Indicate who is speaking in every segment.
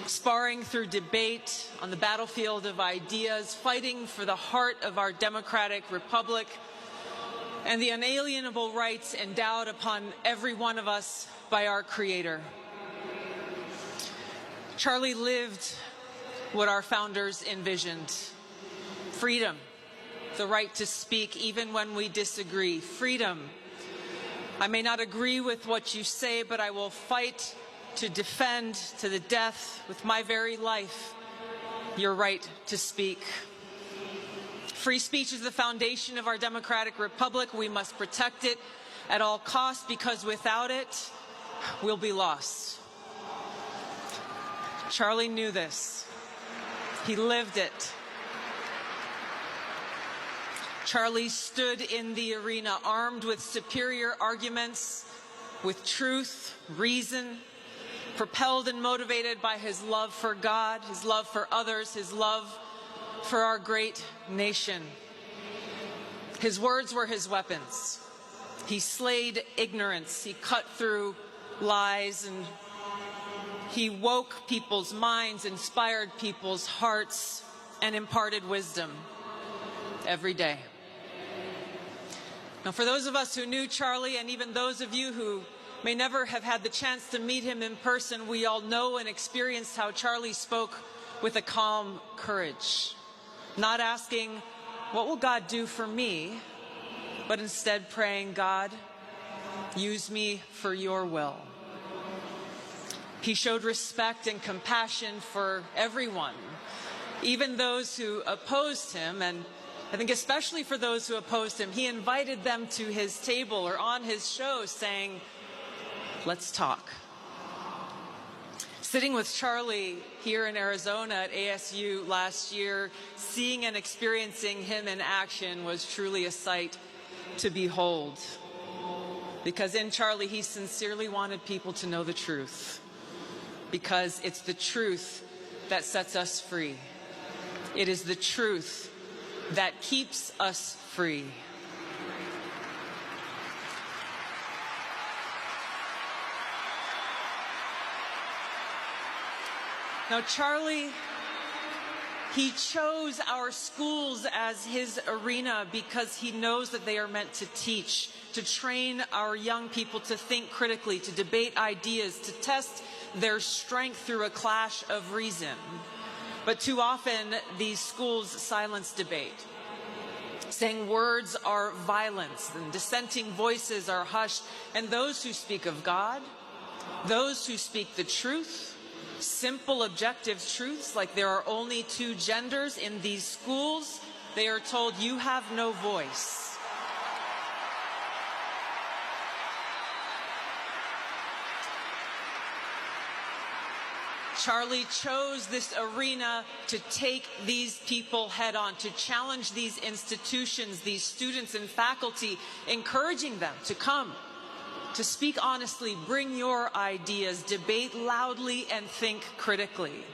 Speaker 1: sparring through debate on the battlefield of ideas, fighting for the heart of our democratic republic and the unalienable rights endowed upon every one of us by our Creator. Charlie lived what our founders envisioned: freedom, the right to speak even when we disagree. Freedom. I may not agree with what you say, but I will fight to defend to the death with my very life your right to speak. Free speech is the foundation of our democratic republic. We must protect it at all costs, because without it, we'll be lost. Charlie knew this. He lived it. Charlie stood in the arena armed with superior arguments, with truth, reason, propelled and motivated by his love for God, his love for others, his love for our great nation. His words were his weapons. He slayed ignorance. He cut through lies, and he woke people's minds, inspired people's hearts, and imparted wisdom every day. Now, for those of us who knew Charlie, and even those of you who may never have had the chance to meet him in person, we all know and experienced how Charlie spoke with a calm courage, not asking, "What will God do for me?" but instead praying, "God, use me for your will." He showed respect and compassion for everyone, even those who opposed him, and I think especially for those who opposed him, he invited them to his table or on his show saying, "Let's talk." Sitting with Charlie here in Arizona at ASU last year, seeing and experiencing him in action was truly a sight to behold. Because in Charlie, he sincerely wanted people to know the truth. Because it's the truth that sets us free. It is the truth that keeps us free. Now, Charlie, he chose our schools as his arena because he knows that they are meant to teach, to train our young people to think critically, to debate ideas, to test their strength through a clash of reason. But too often, these schools silence debate, saying words are violence and dissenting voices are hushed, and those who speak of God, those who speak the truth, simple objective truths like there are only two genders in these schools, they are told, "You have no voice." Charlie chose this arena to take these people head on, to challenge these institutions, these students and faculty, encouraging them to come, to speak honestly, bring your ideas, debate loudly, and think critically.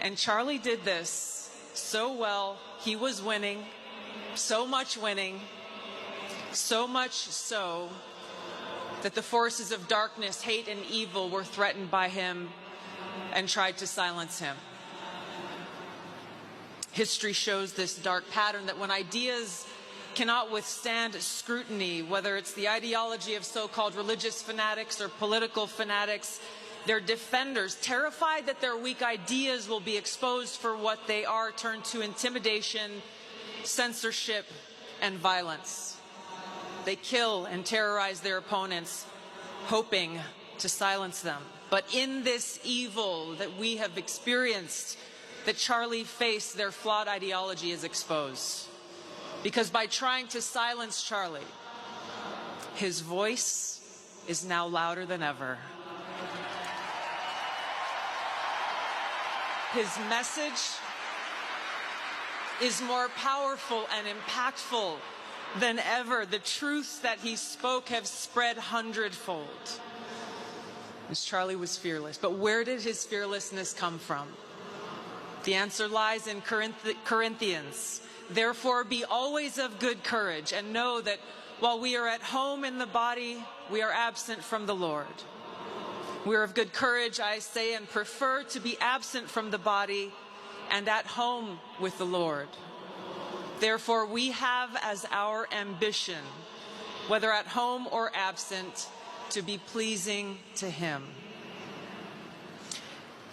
Speaker 1: And Charlie did this so well, he was winning, so much so that the forces of darkness, hate, and evil were threatened by him and tried to silence him. History shows this dark pattern that when ideas cannot withstand scrutiny, whether it's the ideology of so-called religious fanatics or political fanatics, their defenders, terrified that their weak ideas will be exposed for what they are, turn to intimidation, censorship, and violence. They kill and terrorize their opponents, hoping to silence them. But in this evil that we have experienced, that Charlie faced, their flawed ideology is exposed. Because by trying to silence Charlie, his voice is now louder than ever. His message is more powerful and impactful than ever. The truths that he spoke have spread hundredfold. As Charlie was fearless. But where did his fearlessness come from? The answer lies in Corinthians. Therefore, be always of good courage, and know that while we are at home in the body, we are absent from the Lord. We're of good courage, I say, and prefer to be absent from the body and at home with the Lord. Therefore, we have as our ambition, whether at home or absent, to be pleasing to Him.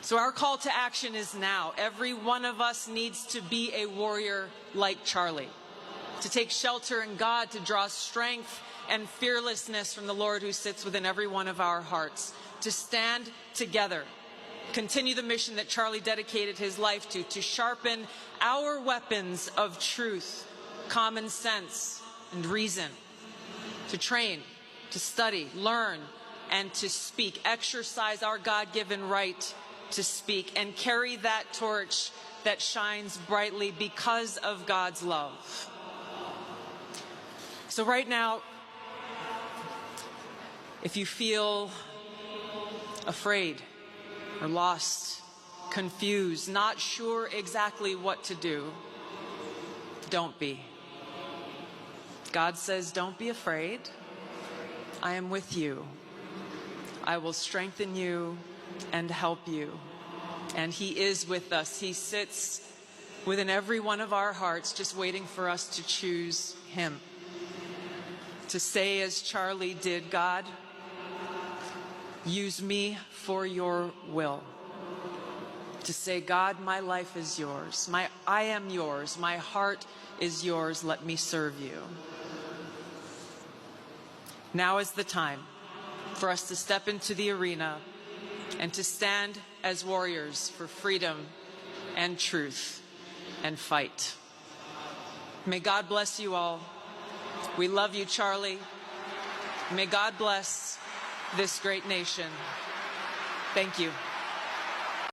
Speaker 1: So our call to action is now. Every one of us needs to be a warrior like Charlie, to take shelter in God, to draw strength and fearlessness from the Lord who sits within every one of our hearts, to stand together, continue the mission that Charlie dedicated his life to sharpen our weapons of truth, common sense, and reason, to train, to study, learn, and to speak, exercise our God-given right to speak, and carry that torch that shines brightly because of God's love. So right now, if you feel afraid or lost, confused, not sure exactly what to do, don't be. God says, don't be afraid. I am with you. I will strengthen you and help you. And He is with us. He sits within every one of our hearts, just waiting for us to choose Him. To say, as Charlie did, God, use me for your will. To say, God, my life is yours. I am yours. My heart is yours. Let me serve you. Now is the time for us to step into the arena and to stand as warriors for freedom and truth and fight. May God bless you all. We love you, Charlie. May God bless this great nation. Thank you.